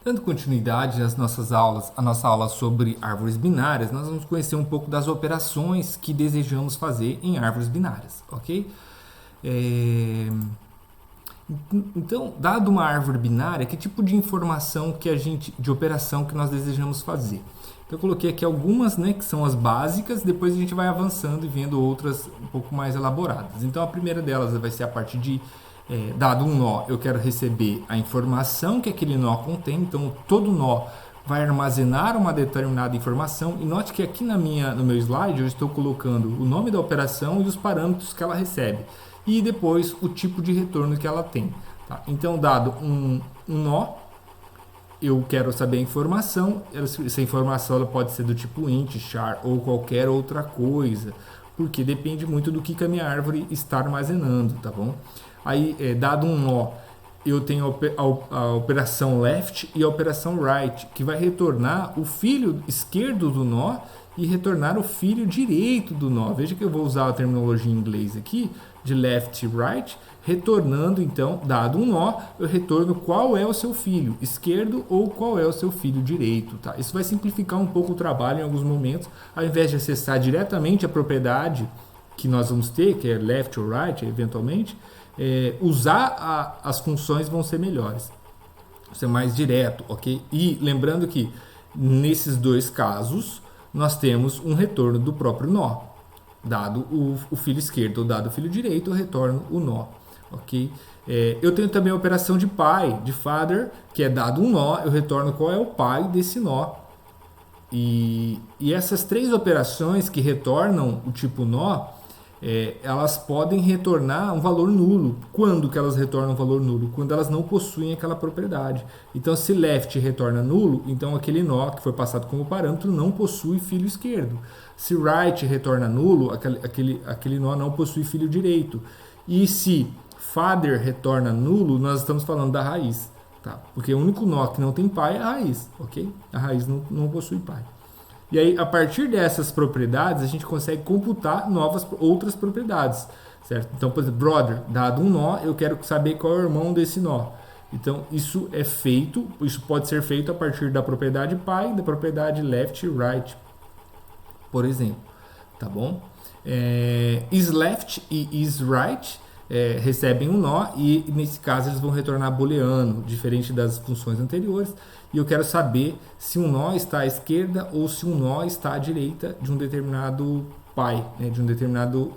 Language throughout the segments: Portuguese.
Dando continuidade às nossas aulas, a nossa aula sobre árvores binárias, nós vamos conhecer um pouco das operações que desejamos fazer em árvores binárias, ok? Então, dado uma árvore binária, que tipo de informação de operação que nós desejamos fazer? Então, eu coloquei aqui algumas, né, que são as básicas, depois a gente vai avançando e vendo outras um pouco mais elaboradas. Então, a primeira delas vai ser a partir de dado um nó, eu quero receber a informação que aquele nó contém. Então, todo nó vai armazenar uma determinada informação. E note que aqui no meu slide eu estou colocando o nome da operação e os parâmetros que ela recebe. E depois o tipo de retorno que ela tem. Tá? Então, dado um nó, eu quero saber a informação. Essa informação ela pode ser do tipo int, char ou qualquer outra coisa. Porque depende muito do que a minha árvore está armazenando, tá bom? Aí, dado um nó, eu tenho a operação left e a operação right, que vai retornar o filho esquerdo do nó e retornar o filho direito do nó. Veja que eu vou usar a terminologia em inglês aqui, de left e right, retornando, então, dado um nó, eu retorno qual é o seu filho esquerdo ou qual é o seu filho direito. Tá? Isso vai simplificar um pouco o trabalho em alguns momentos, ao invés de acessar diretamente a propriedade que nós vamos ter, que é left ou right, eventualmente, usar as funções vão ser melhores, ser mais direto, ok? E lembrando que nesses dois casos nós temos um retorno do próprio nó, dado o filho esquerdo ou dado o filho direito, eu retorno o nó, ok? Eu tenho também a operação de pai, de father, que é dado um nó, eu retorno qual é o pai desse nó. E essas três operações que retornam o tipo nó, elas podem retornar um valor nulo. Quando que elas retornam um valor nulo? Quando elas não possuem aquela propriedade. Então, se left retorna nulo, então aquele nó que foi passado como parâmetro não possui filho esquerdo. Se right retorna nulo, aquele nó não possui filho direito. E se father retorna nulo, nós estamos falando da raiz. Tá? Porque o único nó que não tem pai é a raiz. Ok? A raiz não possui pai. E aí, a partir dessas propriedades, a gente consegue computar outras propriedades, certo? Então, por exemplo, brother, dado um nó, eu quero saber qual é o irmão desse nó. Então, isso pode ser feito a partir da propriedade pai, da propriedade left e right, por exemplo, tá bom? Is left e is right recebem um nó e, nesse caso, eles vão retornar booleano, diferente das funções anteriores. E eu quero saber se um nó está à esquerda ou se um nó está à direita de um determinado pai, né? De um determinado...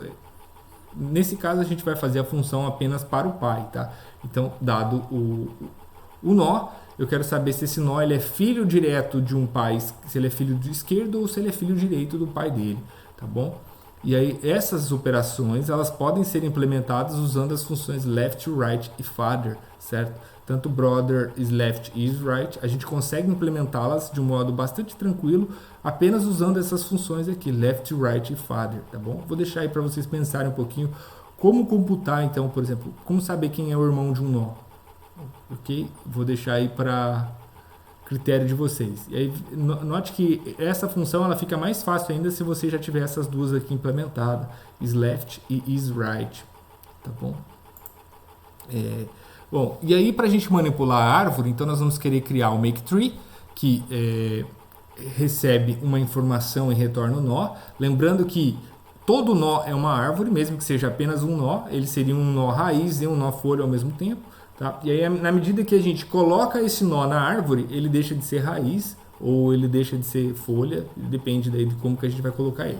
Nesse caso, a gente vai fazer a função apenas para o pai, tá? Então, dado o nó, eu quero saber se esse nó ele é filho direto de um pai, se ele é filho de esquerdo ou se ele é filho direito do pai dele, tá bom? E aí, essas operações, elas podem ser implementadas usando as funções left, right e father, certo? Tanto brother is left e is right, a gente consegue implementá-las de um modo bastante tranquilo, apenas usando essas funções aqui, left, right e father, tá bom? Vou deixar aí para vocês pensarem um pouquinho como computar, então, por exemplo, como saber quem é o irmão de um nó, ok? Vou deixar aí para critério de vocês. E aí, note que essa função ela fica mais fácil ainda se você já tiver essas duas aqui implementadas, is left e is right, tá bom? Bom, e aí para a gente manipular a árvore, então nós vamos querer criar o make tree, que recebe uma informação e retorna o nó. Lembrando que todo nó é uma árvore, mesmo que seja apenas um nó, ele seria um nó raiz e um nó folha ao mesmo tempo. Tá? E aí, na medida que a gente coloca esse nó na árvore, ele deixa de ser raiz ou ele deixa de ser folha, depende daí de como que a gente vai colocar ele.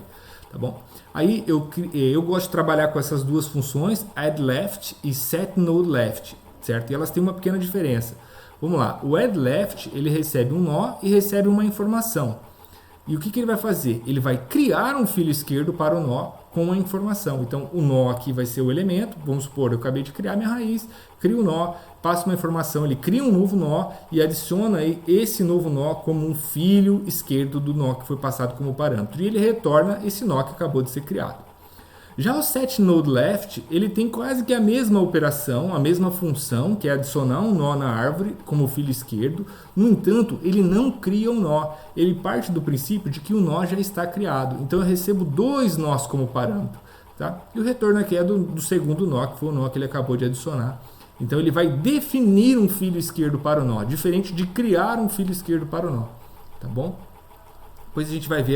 Tá bom? Aí eu gosto de trabalhar com essas duas funções, add left e set node left, certo? E elas têm uma pequena diferença. Vamos lá, o add left ele recebe um nó e recebe uma informação. E o que ele vai fazer? Ele vai criar um filho esquerdo para o nó com a informação. Então, o nó aqui vai ser o elemento. Vamos supor, eu acabei de criar minha raiz, crio um nó, passo uma informação, ele cria um novo nó e adiciona aí esse novo nó como um filho esquerdo do nó que foi passado como parâmetro. E ele retorna esse nó que acabou de ser criado. Já o setNodeLeft, ele tem quase que a mesma operação, a mesma função, que é adicionar um nó na árvore como filho esquerdo. No entanto, ele não cria um nó. Ele parte do princípio de que o nó já está criado. Então, eu recebo dois nós como parâmetro. Tá? E o retorno aqui é do segundo nó, que foi o nó que ele acabou de adicionar Então ele vai definir um filho esquerdo para o nó, diferente de criar um filho esquerdo para o nó, tá bom? Depois a gente vai ver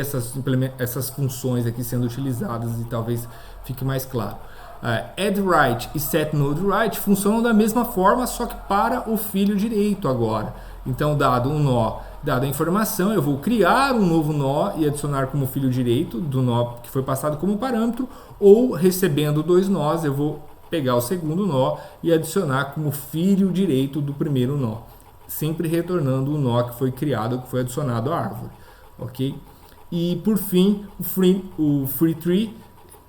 essas funções aqui sendo utilizadas e talvez fique mais claro. Add right e set node right funcionam da mesma forma, só que para o filho direito agora. Então, dado um nó, dada a informação, eu vou criar um novo nó e adicionar como filho direito do nó que foi passado como parâmetro, ou recebendo 2 nós, eu vou pegar o segundo nó e adicionar como filho direito do primeiro nó, sempre retornando o nó que foi criado, que foi adicionado à árvore. Ok? E por fim, o free tree,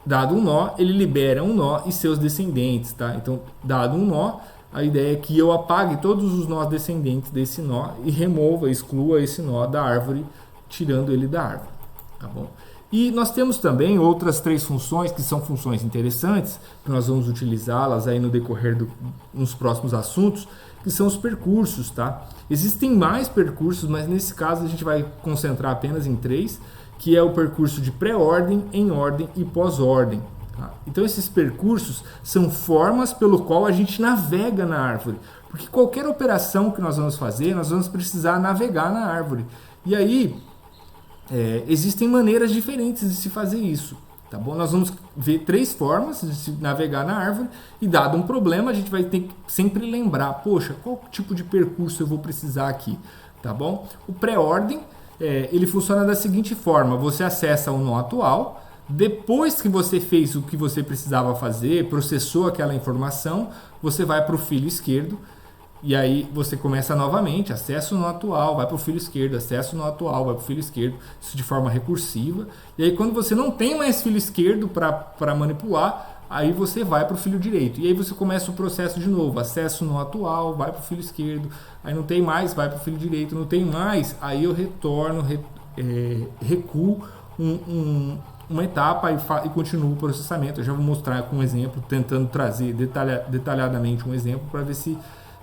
dado um nó, ele libera um nó e seus descendentes, tá? Então, dado um nó, a ideia é que eu apague todos os nós descendentes desse nó e exclua esse nó da árvore, tirando ele da árvore, tá bom? E nós temos também outras 3 funções que são funções interessantes, que nós vamos utilizá-las aí no decorrer nos próximos assuntos, que são os percursos, tá? Existem mais percursos, mas nesse caso a gente vai concentrar apenas em 3, que é o percurso de pré-ordem, em ordem e pós-ordem. Tá? Então esses percursos são formas pelo qual a gente navega na árvore, porque qualquer operação que nós vamos fazer, nós vamos precisar navegar na árvore. E aí existem maneiras diferentes de se fazer isso. Tá bom? Nós vamos ver 3 formas de se navegar na árvore e dado um problema a gente vai ter que sempre lembrar, poxa, qual tipo de percurso eu vou precisar aqui, tá bom? O pré-ordem, ele funciona da seguinte forma, você acessa o nó atual, depois que você fez o que você precisava fazer, processou aquela informação, você vai para o filho esquerdo, e aí você começa novamente, acessa o nó atual, vai para o filho esquerdo, acessa o nó atual, vai para o filho esquerdo, isso de forma recursiva. E aí quando você não tem mais filho esquerdo para manipular, aí você vai para o filho direito. E aí você começa o processo de novo, acessa o nó atual, vai para o filho esquerdo, aí não tem mais, vai para o filho direito, não tem mais, aí eu retorno, recuo uma etapa e continuo o processamento. Eu já vou mostrar com um exemplo, tentando trazer detalhadamente um exemplo para ver se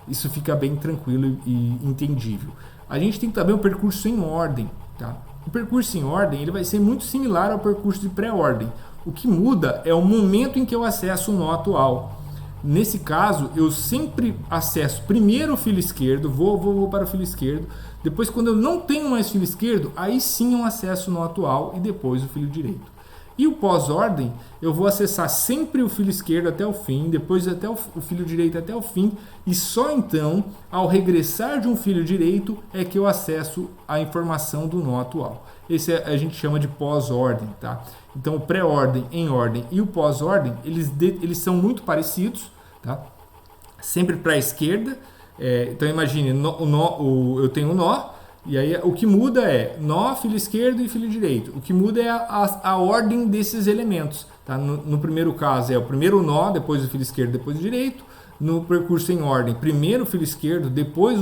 isso fica bem tranquilo e entendível. A gente tem também o percurso em ordem. Tá? O percurso em ordem ele vai ser muito similar ao percurso de pré-ordem. O que muda é o momento em que eu acesso o nó atual. Nesse caso, eu sempre acesso primeiro o filho esquerdo, vou para o filho esquerdo. Depois, quando eu não tenho mais filho esquerdo, aí sim eu acesso o nó atual e depois o filho direito. E o pós-ordem, eu vou acessar sempre o filho esquerdo até o fim, depois até o filho direito até o fim, e só então, ao regressar de um filho direito, é que eu acesso a informação do nó atual. Esse a gente chama de pós-ordem, tá? Então, o pré-ordem, em ordem e o pós-ordem, eles são muito parecidos, tá? Sempre para a esquerda. Então, imagine, eu tenho um nó, e aí o que muda é nó, filho esquerdo e filho direito. O que muda é a ordem desses elementos. Tá? No primeiro caso é o primeiro nó, depois o filho esquerdo, depois o direito. No percurso em ordem, primeiro o filho esquerdo, depois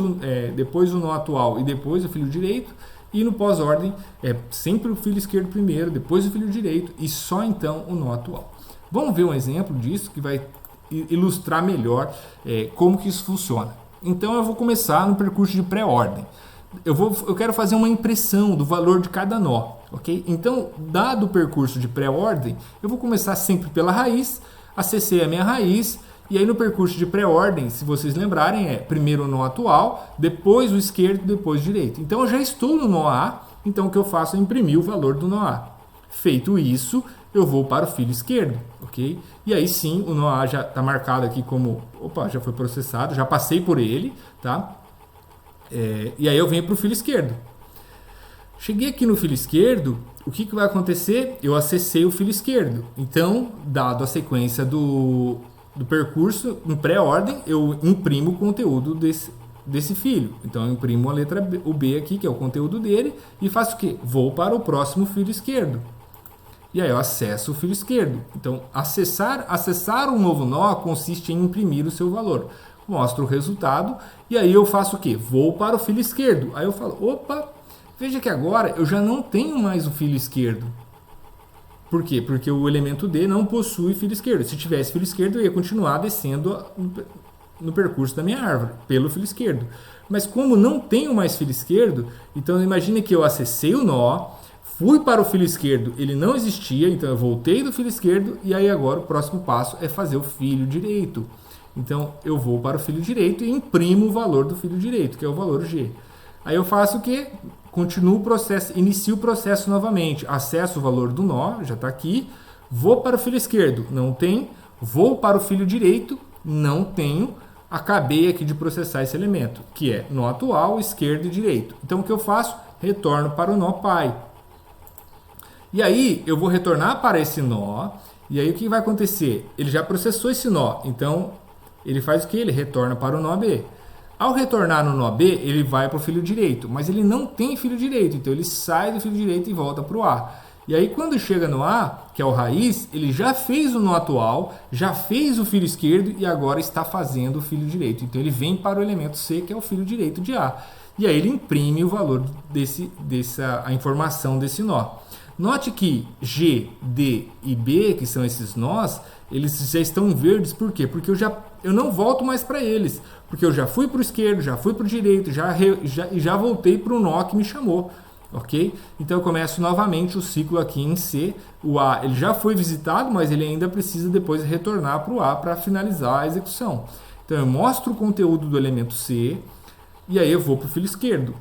o nó atual e depois o filho direito. E no pós-ordem é sempre o filho esquerdo primeiro, depois o filho direito e só então o nó atual. Vamos ver um exemplo disso que vai ilustrar melhor como que isso funciona. Então eu vou começar no percurso de pré-ordem. Eu quero fazer uma impressão do valor de cada nó, ok? Então, dado o percurso de pré-ordem, eu vou começar sempre pela raiz, acessei a minha raiz, e aí no percurso de pré-ordem, se vocês lembrarem, primeiro o nó atual, depois o esquerdo, depois o direito. Então, eu já estou no nó A, então o que eu faço é imprimir o valor do nó A. Feito isso, eu vou para o filho esquerdo, ok? E aí sim, o nó A já está marcado aqui como, já foi processado, já passei por ele, tá? E aí eu venho para o filho esquerdo. Cheguei aqui no filho esquerdo, o que vai acontecer? Eu acessei o filho esquerdo. Então, dado a sequência do percurso, em pré-ordem, eu imprimo o conteúdo desse filho. Então, eu imprimo a letra B, o B aqui, que é o conteúdo dele, e faço o quê? Vou para o próximo filho esquerdo. E aí eu acesso o filho esquerdo. Então, acessar um novo nó consiste em imprimir o seu valor. Mostro o resultado e aí eu faço o quê? Vou para o filho esquerdo. Aí eu falo, veja que agora eu já não tenho mais o filho esquerdo. Por quê? Porque o elemento D não possui filho esquerdo. Se tivesse filho esquerdo, eu ia continuar descendo no percurso da minha árvore, pelo filho esquerdo. Mas como não tenho mais filho esquerdo, então imagine que eu acessei o nó, fui para o filho esquerdo, ele não existia, então eu voltei do filho esquerdo e aí agora o próximo passo é fazer o filho direito. Então, eu vou para o filho direito e imprimo o valor do filho direito, que é o valor G. Aí eu faço o quê? Continuo o processo, inicio o processo novamente. Acesso o valor do nó, já está aqui. Vou para o filho esquerdo, não tem. Vou para o filho direito, não tenho. Acabei aqui de processar esse elemento, que é nó atual, esquerdo e direito. Então, o que eu faço? Retorno para o nó pai. E aí, eu vou retornar para esse nó. E aí, o que vai acontecer? Ele já processou esse nó. Então, ele faz o que? Ele retorna para o nó B. Ao retornar no nó B, ele vai para o filho direito. Mas ele não tem filho direito. Então, ele sai do filho direito e volta para o A. E aí, quando chega no A, que é o raiz, ele já fez o nó atual, já fez o filho esquerdo e agora está fazendo o filho direito. Então, ele vem para o elemento C, que é o filho direito de A. E aí, ele imprime o valor a informação desse nó. Note que G, D e B, que são esses nós, eles já estão em verdes. Por quê? Porque eu não volto mais para eles. Porque eu já fui para o esquerdo, já fui para o direito, já voltei para o nó que me chamou. Ok? Então eu começo novamente o ciclo aqui em C. O A ele já foi visitado, mas ele ainda precisa depois retornar para o A para finalizar a execução. Então eu mostro o conteúdo do elemento C e aí eu vou para o filho esquerdo.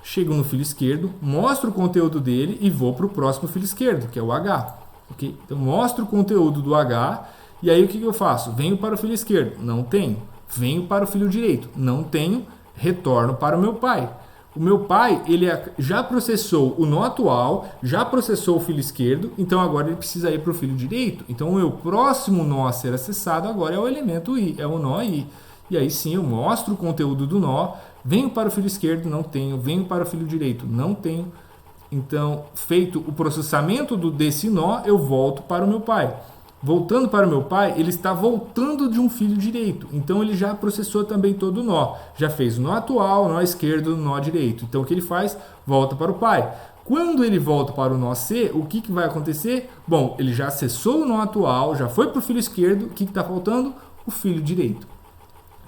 Chego no filho esquerdo, mostro o conteúdo dele e vou para o próximo filho esquerdo, que é o H. Okay? Então mostro o conteúdo do H e aí o que eu faço? Venho para o filho esquerdo, não tenho. Venho para o filho direito, não tenho. Retorno para o meu pai. O meu pai, ele já processou o nó atual, já processou o filho esquerdo, então agora ele precisa ir para o filho direito. Então o meu próximo nó a ser acessado agora é o elemento I, é o nó I. E aí sim eu mostro o conteúdo do nó, venho para o filho esquerdo, não tenho, venho para o filho direito, não tenho. Então, feito o processamento desse nó, eu volto para o meu pai. Voltando para o meu pai, ele está voltando de um filho direito. Então, ele já processou também todo o nó. Já fez o nó atual, o nó esquerdo, o nó direito. Então, o que ele faz? Volta para o pai. Quando ele volta para o nó C, o que vai acontecer? Bom, ele já acessou o nó atual, já foi para o filho esquerdo. O que está faltando? O filho direito.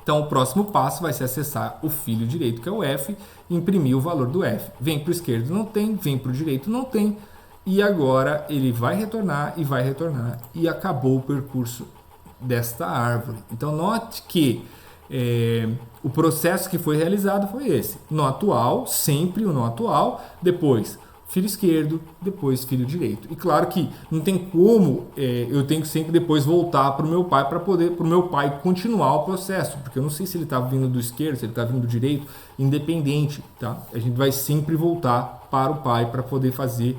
Então, o próximo passo vai ser acessar o filho direito, que é o F, e imprimir o valor do F. Vem para o esquerdo, não tem. Vem para o direito, não tem. E agora ele vai retornar e acabou o percurso desta árvore. Então note que o processo que foi realizado foi esse. Nó atual, sempre o nó atual, depois filho esquerdo, depois filho direito. E claro que não tem como eu tenho que sempre depois voltar para o meu pai para o meu pai continuar o processo, porque eu não sei se ele está vindo do esquerdo, se ele está vindo do direito, independente, tá? A gente vai sempre voltar para o pai para poder fazer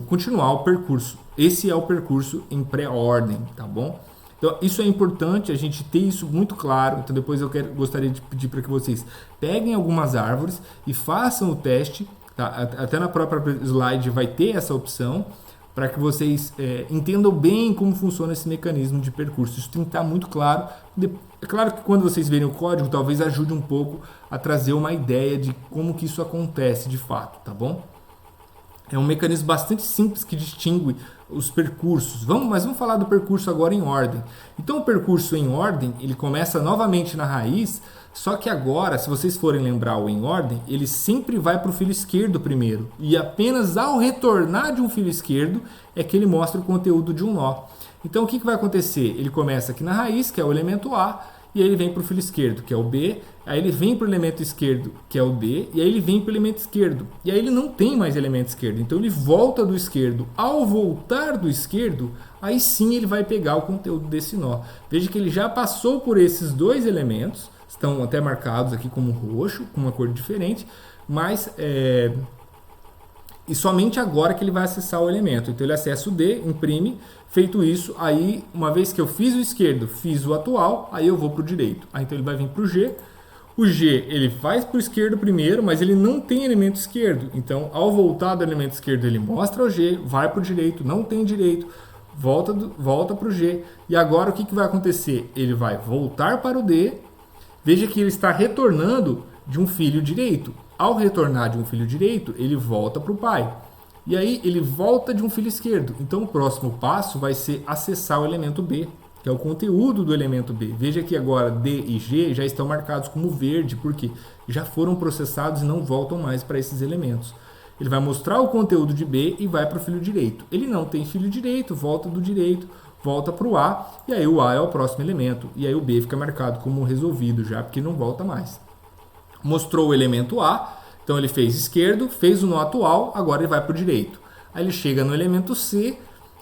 continuar o percurso. Esse é o percurso em pré-ordem, tá bom? Então, isso é importante, a gente ter isso muito claro. Então, depois gostaria de pedir para que vocês peguem algumas árvores e façam o teste, tá? Até na própria slide vai ter essa opção, para que vocês entendam bem como funciona esse mecanismo de percurso. Isso tem que estar muito claro. É claro que quando vocês verem o código, talvez ajude um pouco a trazer uma ideia de como que isso acontece de fato, tá bom? É um mecanismo bastante simples que distingue os percursos. Mas vamos falar do percurso agora em ordem. Então o percurso em ordem, ele começa novamente na raiz, só que agora, se vocês forem lembrar o em ordem, ele sempre vai para o filho esquerdo primeiro. E apenas ao retornar de um filho esquerdo é que ele mostra o conteúdo de um nó. Então o que vai acontecer? Ele começa aqui na raiz, que é o elemento A, e aí ele vem para o filho esquerdo, que é o B, aí ele vem para o elemento esquerdo, que é o D, e aí ele vem para o elemento esquerdo. E aí ele não tem mais elemento esquerdo, então ele volta do esquerdo. Ao voltar do esquerdo, aí sim ele vai pegar o conteúdo desse nó. Veja que ele já passou por esses dois elementos, estão até marcados aqui como roxo, com uma cor diferente, mas e somente agora que ele vai acessar o elemento. Então ele acessa o D, imprime. Feito isso, aí uma vez que eu fiz o esquerdo, fiz o atual, aí eu vou para o direito. Aí então ele vai vir para o G. O G ele faz para o esquerdo primeiro, mas ele não tem elemento esquerdo. Então ao voltar do elemento esquerdo ele mostra o G, vai para o direito, não tem direito, volta para o G. E agora o que vai acontecer? Ele vai voltar para o D. Veja que ele está retornando de um filho direito. Ao retornar de um filho direito, ele volta para o pai. E aí ele volta de um filho esquerdo. Então o próximo passo vai ser acessar o elemento B, que é o conteúdo do elemento B. Veja que agora D e G já estão marcados como verde, porque já foram processados e não voltam mais para esses elementos. Ele vai mostrar o conteúdo de B e vai para o filho direito. Ele não tem filho direito, volta do direito, volta para o A, e aí o A é o próximo elemento, e aí o B fica marcado como resolvido já, porque não volta mais. Mostrou o elemento A, então ele fez esquerdo, fez o nó atual, agora ele vai para o direito. Aí ele chega no elemento C,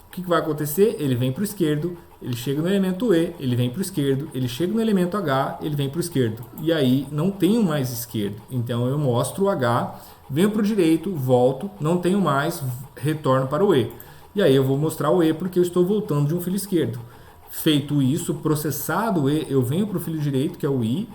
o que vai acontecer? Ele vem para o esquerdo, ele chega no elemento E, ele vem para o esquerdo, ele chega no elemento H, ele vem para o esquerdo. E aí não tenho mais esquerdo, então eu mostro o H, venho para o direito, volto, não tenho mais, retorno para o E. E aí eu vou mostrar o E porque eu estou voltando de um filo esquerdo. Feito isso, processado o E, eu venho para o filo direito, que é o I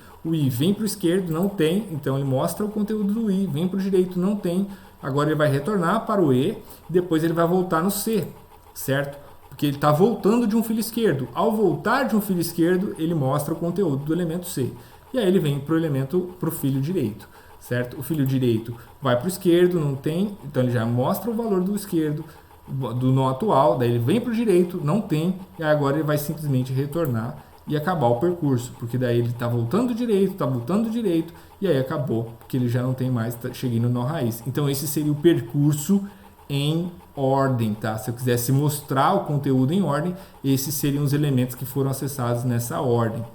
vem para o esquerdo, não tem, então ele mostra o conteúdo do I, vem para o direito, não tem, agora ele vai retornar para o E, depois ele vai voltar no C, certo? Porque ele está voltando de um filo esquerdo. Ao voltar de um filo esquerdo, ele mostra o conteúdo do elemento C. E aí ele vem para o filo direito, certo? O filo direito vai para o esquerdo, não tem, então ele já mostra o valor do esquerdo, do nó atual, daí ele vem para o direito, não tem, e agora ele vai simplesmente retornar e acabar o percurso, porque daí ele está voltando direito, e aí acabou, porque ele já não tem mais, cheguei no nó raiz. Então esse seria o percurso em ordem, tá? Se eu quisesse mostrar o conteúdo em ordem, esses seriam os elementos que foram acessados nessa ordem.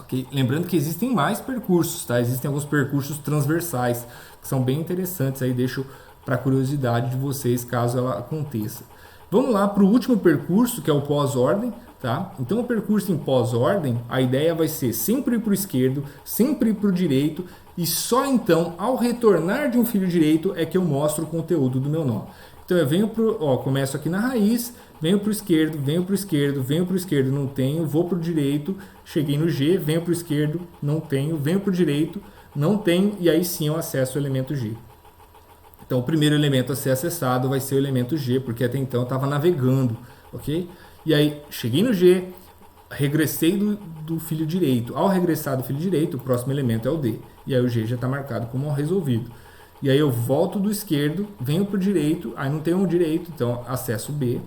Okay? Lembrando que existem mais percursos, tá? Existem alguns percursos transversais, que são bem interessantes, aí deixo para curiosidade de vocês, caso ela aconteça. Vamos lá para o último percurso, que é o pós-ordem. Tá? Então o percurso em pós-ordem, a ideia vai ser sempre ir para o esquerdo, sempre ir para o direito, e só então, ao retornar de um filo direito, é que eu mostro o conteúdo do meu nó. Então eu venho começo aqui na raiz, venho para o esquerdo, venho para o esquerdo, venho para o esquerdo, não tenho, vou para o direito, cheguei no G, venho para o esquerdo, não tenho, venho para o direito, não tenho, e aí sim eu acesso o elemento G. Então o primeiro elemento a ser acessado vai ser o elemento G, porque até então eu estava navegando, ok? E aí, cheguei no G, regressei do filo direito. Ao regressar do filo direito, o próximo elemento é o D. E aí o G já está marcado como resolvido. E aí eu volto do esquerdo, venho para o direito, aí não tenho um direito, então acesso o B.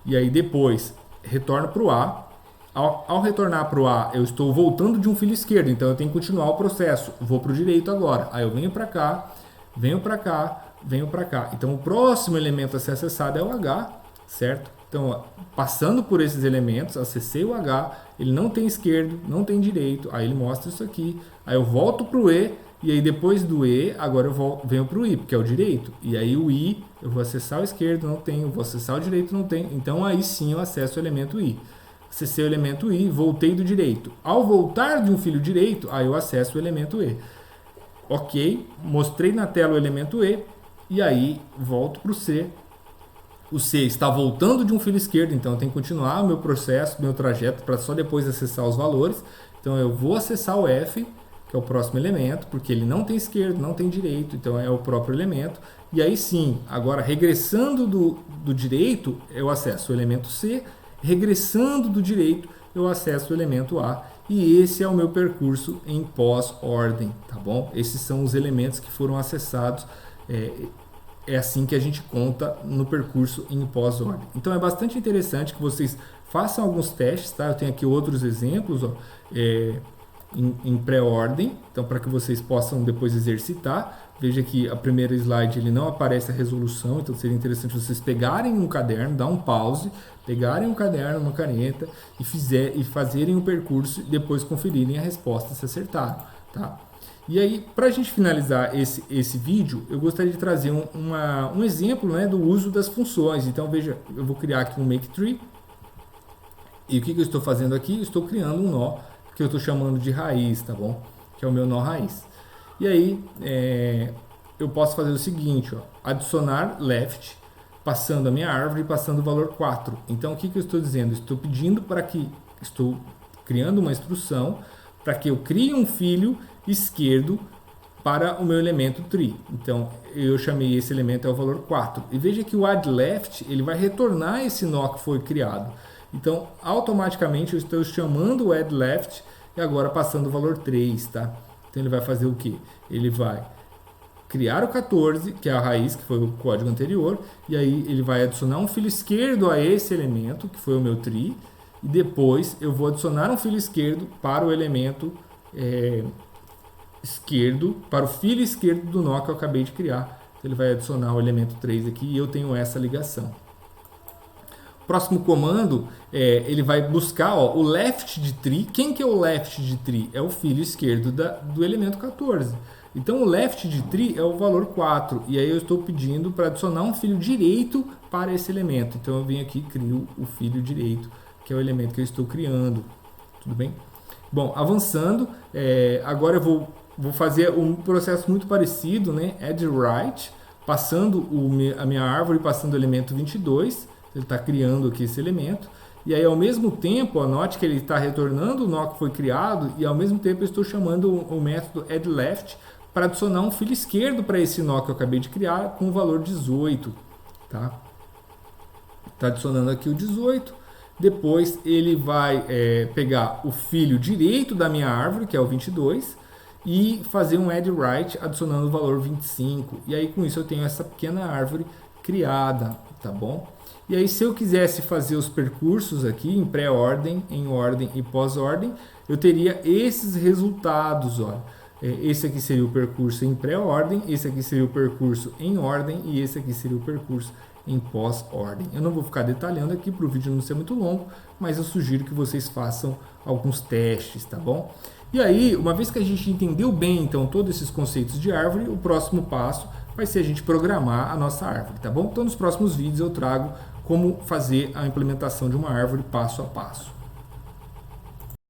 E aí depois, retorno para o A. Ao retornar para o A, eu estou voltando de um filo esquerdo, então eu tenho que continuar o processo. Vou para o direito agora. Aí eu venho para cá, venho para cá, venho para cá. Então o próximo elemento a ser acessado é o H, certo? Então, passando por esses elementos, acessei o H, ele não tem esquerdo, não tem direito, aí ele mostra isso aqui, aí eu volto para o E, e aí depois do E, agora eu venho para o I, porque é o direito, e aí o I, eu vou acessar o esquerdo, não tenho, vou acessar o direito, não tenho, então aí sim eu acesso o elemento I. Acessei o elemento I, voltei do direito. Ao voltar de um filo direito, aí eu acesso o elemento E. Ok, mostrei na tela o elemento E, e aí volto para o C. O C está voltando de um filo esquerdo, então eu tenho que continuar o meu processo, meu trajeto, para só depois acessar os valores. Então eu vou acessar o F, que é o próximo elemento, porque ele não tem esquerdo, não tem direito, então é o próprio elemento. E aí sim, agora regressando do direito, eu acesso o elemento C, regressando do direito, eu acesso o elemento A. E esse é o meu percurso em pós-ordem, tá bom? Esses são os elementos que foram acessados. É assim que a gente conta no percurso em pós-ordem. Então é bastante interessante que vocês façam alguns testes, tá? Eu tenho aqui outros exemplos, ó, em pré-ordem, então para que vocês possam depois exercitar. Veja que a primeira slide ele não aparece a resolução, então seria interessante vocês pegarem um caderno, dar um pause, pegarem um caderno, uma caneta e fazerem o percurso e depois conferirem a resposta se acertaram, tá? E aí, para a gente finalizar esse vídeo, eu gostaria de trazer um exemplo, né, do uso das funções. Então, veja, eu vou criar aqui um make tree. E o que eu estou fazendo aqui? Eu estou criando um nó que eu estou chamando de raiz, tá bom? Que é o meu nó raiz. E aí, eu posso fazer o seguinte, ó, adicionar left, passando a minha árvore e passando o valor 4. Então, o que eu estou dizendo? Estou criando uma instrução para que eu crie um filho esquerdo para o meu elemento tree. Então, eu chamei esse elemento é o valor 4. E veja que o add left, ele vai retornar esse nó que foi criado. Então, automaticamente eu estou chamando o add left e agora passando o valor 3, tá? Então, ele vai fazer o quê? Ele vai criar o 14, que é a raiz, que foi o código anterior, e aí ele vai adicionar um filho esquerdo a esse elemento, que foi o meu tree, e depois eu vou adicionar um filho esquerdo para o elemento esquerdo, para o filho esquerdo do nó que eu acabei de criar. Então, ele vai adicionar o elemento 3 aqui e eu tenho essa ligação. próximo comando, ele vai buscar o left de tree. Quem que é o left de tree? É o filho esquerdo do elemento 14. Então o left de tree é o valor 4. E aí eu estou pedindo para adicionar um filho direito para esse elemento. Então eu venho aqui e crio o filho direito, que é o elemento que eu estou criando. Tudo bem? Bom, avançando, agora eu vou fazer um processo muito parecido, né? Add right, passando a minha árvore, passando o elemento 22. Ele está criando aqui esse elemento. E aí, ao mesmo tempo, note que ele está retornando o nó que foi criado e, ao mesmo tempo, eu estou chamando o método addLeft para adicionar um filho esquerdo para esse nó que eu acabei de criar com o valor 18. Tá? Está adicionando aqui o 18. Depois, ele vai pegar o filho direito da minha árvore, que é o 22, e fazer um addWrite adicionando o valor 25. E aí, com isso, eu tenho essa pequena árvore criada, tá bom? E aí, se eu quisesse fazer os percursos aqui em pré-ordem, em ordem e pós-ordem, eu teria esses resultados, ó. Esse aqui seria o percurso em pré-ordem, esse aqui seria o percurso em ordem e esse aqui seria o percurso em pós-ordem. Eu não vou ficar detalhando aqui para o vídeo não ser muito longo, mas eu sugiro que vocês façam alguns testes, tá bom? E aí, uma vez que a gente entendeu bem, então, todos esses conceitos de árvore, o próximo passo vai ser a gente programar a nossa árvore, tá bom? Então, nos próximos vídeos eu trago como fazer a implementação de uma árvore passo a passo.